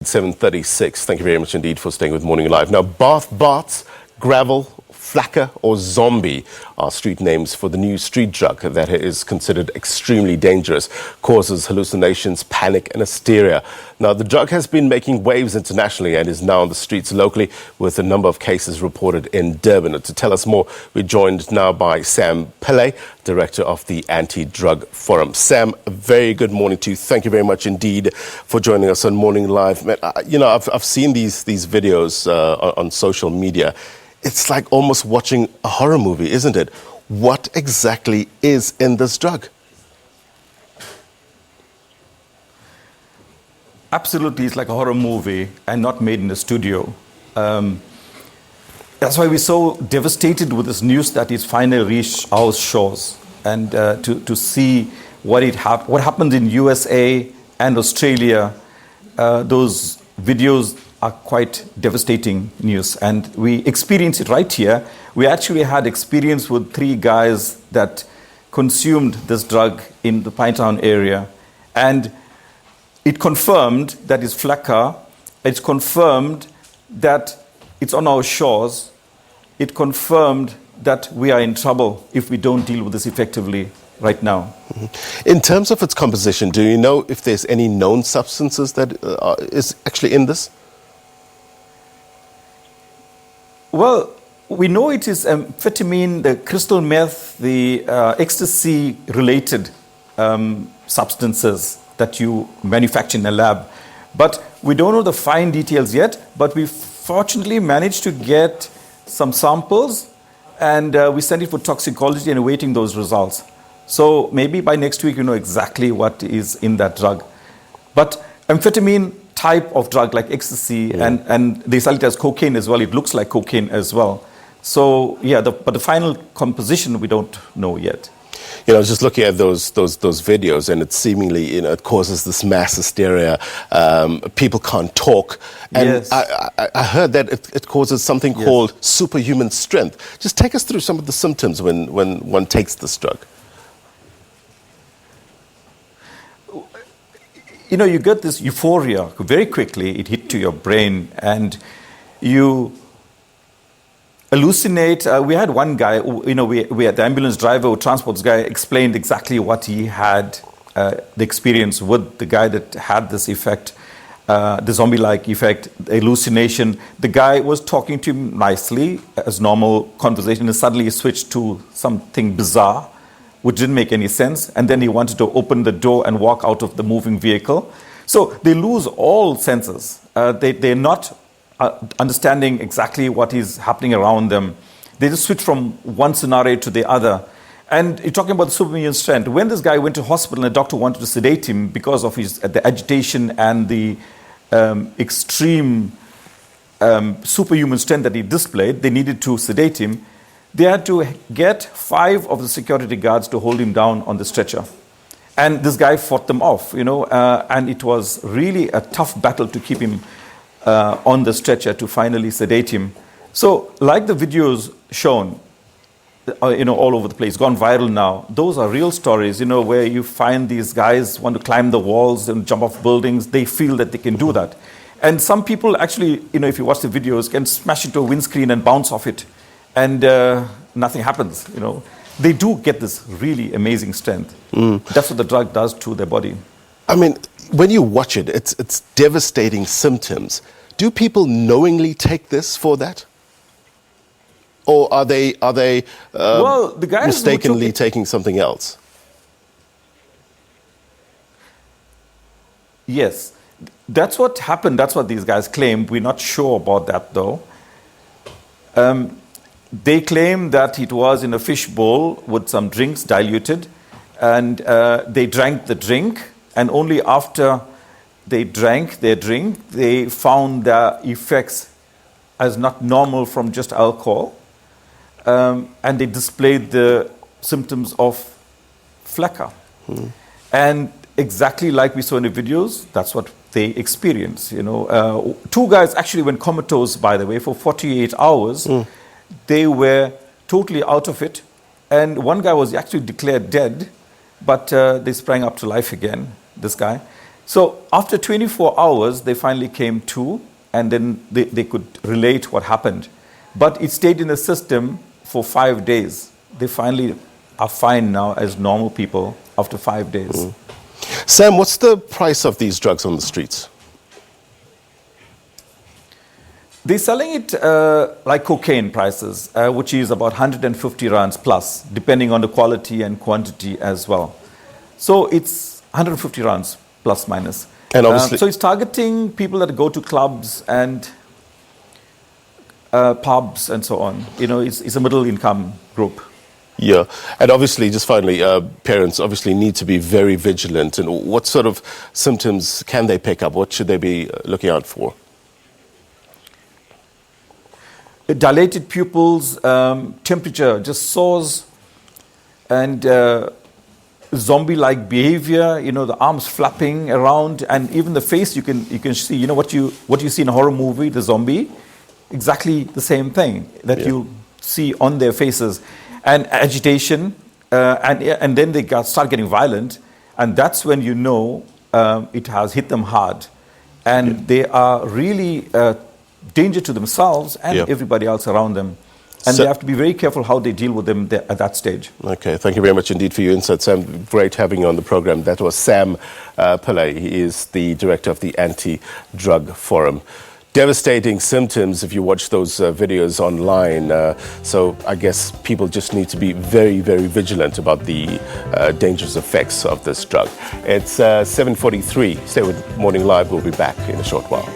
7:36. Thank you very much indeed for staying with Morning Live. Now, Baths, Gravel, Flakka or Zombie are street names for the new street drug that is considered extremely dangerous, causes hallucinations, panic and hysteria. Now, the drug has been making waves internationally and is now on the streets locally, with a number of cases reported in Durban. And to tell us more, we're joined now by Sam Pillay, Director of the Anti-Drug Forum. Sam, a very good morning to you. Thank you very much indeed for joining us on Morning Live. Man, I've seen these videos on social media. It's like almost watching a horror movie, isn't it? What exactly is in this drug? Absolutely, it's like a horror movie and not made in a studio. That's why we're so devastated with this news that it's finally reached our shores, and to see what happened in USA and Australia. Those videos are quite devastating news, and we experience it right here. We actually had experience with 3 guys that consumed this drug in the Pinetown area, and it confirmed that it's Flakka. It's confirmed that it's on our shores. It confirmed that we are in trouble if we don't deal with this effectively right now. Mm-hmm. In terms of its composition, do you know if there's any known substances that is actually in this? Well, we know it is amphetamine, the crystal meth, the ecstasy-related substances that you manufacture in a lab. But we don't know the fine details yet, but we fortunately managed to get some samples, and we sent it for toxicology and awaiting those results. So maybe by next week, you know exactly what is in that drug. But amphetamine type of drug like ecstasy, and they sell it as cocaine as well. It looks like cocaine as well. So yeah, but the final composition we don't know yet. I was just looking at those videos, and it seemingly, it causes this mass hysteria. People can't talk, and yes. I heard that it causes something called superhuman strength. Just take us through some of the symptoms when one takes this drug. You get this euphoria very quickly. It hits to your brain, and you hallucinate. We had one guy, we had the ambulance driver or transports guy explained exactly what he had, the experience with the guy that had this effect, the zombie-like effect, the hallucination. The guy was talking to him nicely as normal conversation, and suddenly he switched to something bizarre, which didn't make any sense, and then he wanted to open the door and walk out of the moving vehicle. So they lose all senses. They're not understanding exactly what is happening around them. They just switch from one scenario to the other. And you're talking about the superhuman strength. When this guy went to hospital and the doctor wanted to sedate him because of the agitation and the extreme superhuman strength that he displayed, they needed to sedate him. They had to get 5 of the security guards to hold him down on the stretcher. And this guy fought them off, and it was really a tough battle to keep him on the stretcher to finally sedate him. So, like the videos shown, all over the place, gone viral now, those are real stories, where you find these guys want to climb the walls and jump off buildings. They feel that they can do that. And some people actually, if you watch the videos, can smash into a windscreen and bounce off it. And nothing happens, They do get this really amazing strength. That's what the drug does to their body. I mean, when you watch it, it's devastating symptoms. Do people knowingly take this for that? Or are they well, the guys mistakenly taking something else? Yes, that's what happened. That's what these guys claim. We're not sure about that, though. They claim that it was in a fish bowl with some drinks diluted, and they drank the drink, and only after they drank their drink, they found the effects as not normal from just alcohol, and they displayed the symptoms of Flakka. And exactly like we saw in the videos, that's what they experienced. 2 guys actually went comatose, by the way, for 48 hours. They were totally out of it. And one guy was actually declared dead, but they sprang up to life again, this guy. So after 24 hours, they finally came to, and then they could relate what happened. But it stayed in the system for 5 days. They finally are fine now as normal people after 5 days. Sam, what's the price of these drugs on the streets? They're selling it like cocaine prices, which is about 150 rands plus, depending on the quality and quantity as well. So it's 150 rands plus minus. And obviously, so it's targeting people that go to clubs and pubs and so on. You know, it's a middle income group. yeah, and obviously, just finally, parents obviously need to be very vigilant. And what sort of symptoms can they pick up? What should they be looking out for? Dilated pupils, temperature just soars, and zombie-like behavior. You know, the arms flapping around, and even the face. You can see. You know what you see in a horror movie, the zombie, exactly the same thing that you see on their faces, and agitation, and then they start getting violent, and that's when you know it has hit them hard, and they are really. Danger to themselves and everybody else around them. And they have to be very careful how they deal with them at that stage. Okay, thank you very much indeed for your insights, Sam. Great having you on the program. That was Sam Pillay. He is the director of the Anti-Drug Forum. Devastating symptoms if you watch those videos online. So I guess people just need to be very, very vigilant about the dangerous effects of this drug. It's 7:43. Stay with Morning Live. We'll be back in a short while.